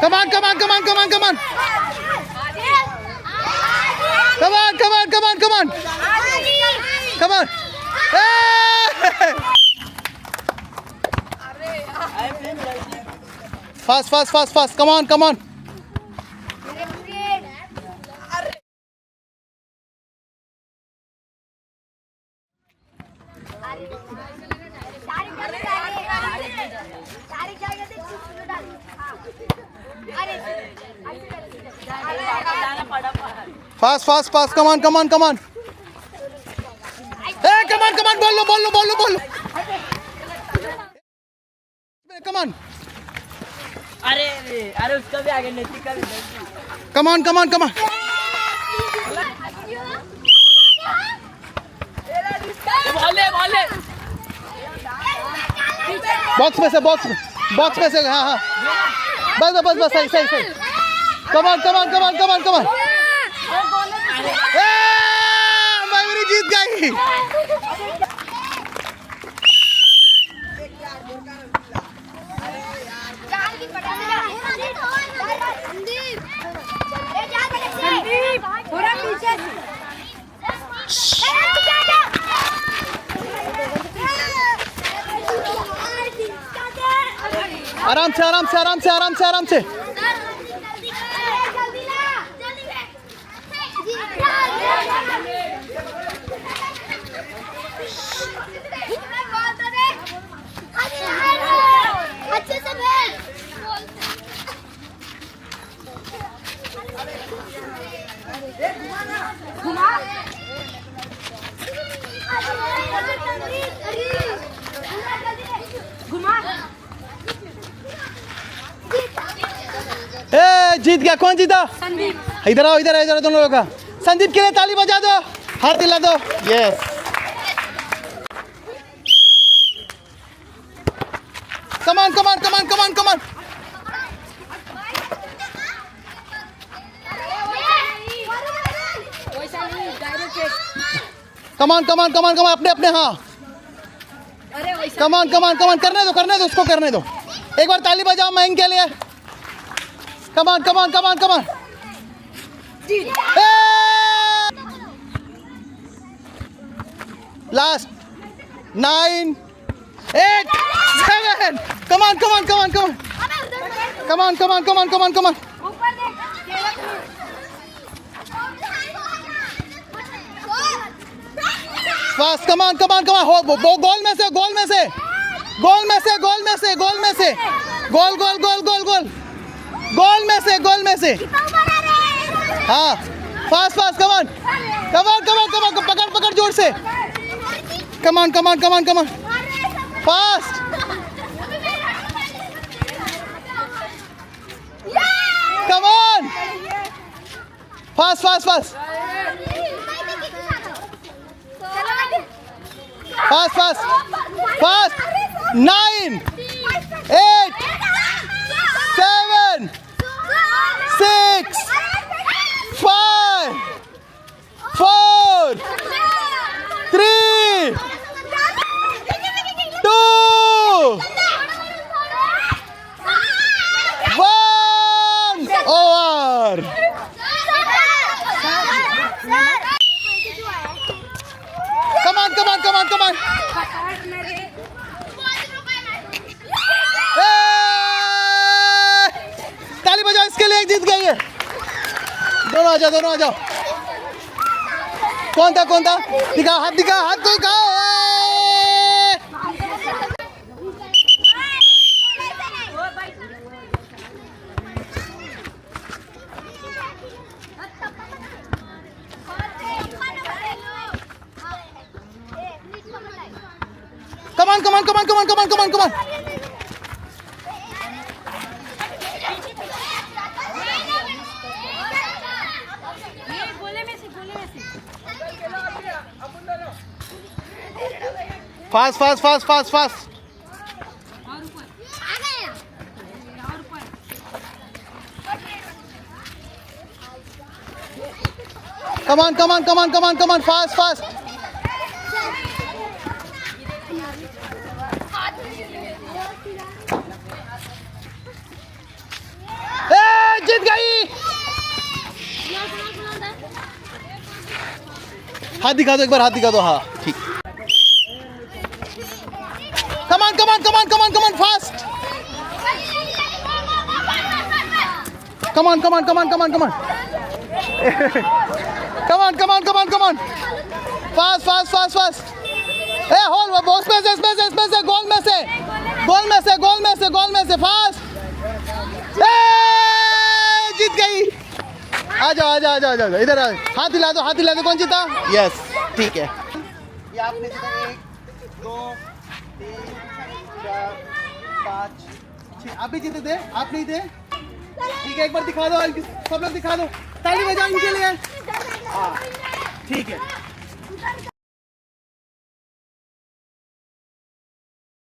Come on, come on, come on, come on, come on. Come on, come on, come on, come on. Come on. Hey! Fast, fast, fast, fast. Come on, come on. Fast, fast, fast. Come on, come on, come on. Hey, come on, come on. Bolo, bolo, bolo, bolo. Come on. अरे उसका भी आगे नैतिक का भी Come on, come on, come on. बोले बोले box में से बॉक्स में से हाँ हाँ बस बस बस सही सही सही Come on, come on, come on, come on, come on. Mayuri जीत गई. आराम से आराम से आराम से आराम से आराम से अच्छे से बैठ घुमा घुमा ए जीत गया. कौन जीता? संदीप. इधर आओ इधर इधर दोनों लोगों का. संदीप के लिए ताली बजा दो. हाथ हिला दो. Yes. Come on, come on, come on, come on, come on. Come on, come on, come on, come on. अपने अपने हाँ. Come on, come on, come on. करने दो उसको करने दो. एक बार ताली बजाओ मयंक के लिए. Come on, come on, come on, come on. Last 9, 8, 7. Come on, come on, come on, come on. Come on, come on, come on, come on, come on. Fast, come on, come on, come on. हो गोल में से गोल में से गोल में से गोल में से गोल में से गोल गोल गोल गोल गोल गोल में से हाँ. Fast fast. Come on come on come on come on. पकड़ पकड़ जोर से. Come on come on come on come on. Fast. Come on. Fast fast fast fast fast fast. 9, 8, 7, 6, 5, 4, 3, 2, 1. Over. Come on, come on, come on, come on. ताली बजाओ इसके लिए. एक जीत गई है. दोनों आ जाओ, दोनों आ जाओ. कौन था दिखाओ हाथ दिखाओ. Come on, come on, come on, come on, come on, come on, come on. Fast, fast, fast, fast, fast. Come on, come on, come on, come on, come on, fast, fast. हाथ दिखा दो, एक बार हाथ दिखा दो, हाँ ठीक। Come on come on come on come on come on fast, come on come on come on come on come on come on come on come on come on fast fast fast fast. ए होल वो इसमें से इसमें से इसमें से गोल में से गोल में से गोल में से गोल में से फास्ट। जीत गई। आ जाओ आ जाओ आ जाओ आ जाओ इधर आओ, हाथ हिला दो, हाथ हिला दो। कौन जीता? यस ठीक है। ये आपने जीता 1 2 3 4 5 6। आप भी जीते थे, आप नहीं थे? ठीक है, एक बार दिखा दो, सब लोग दिखा दो, ताली बजाओ इनके लिए। हाँ ठीक है।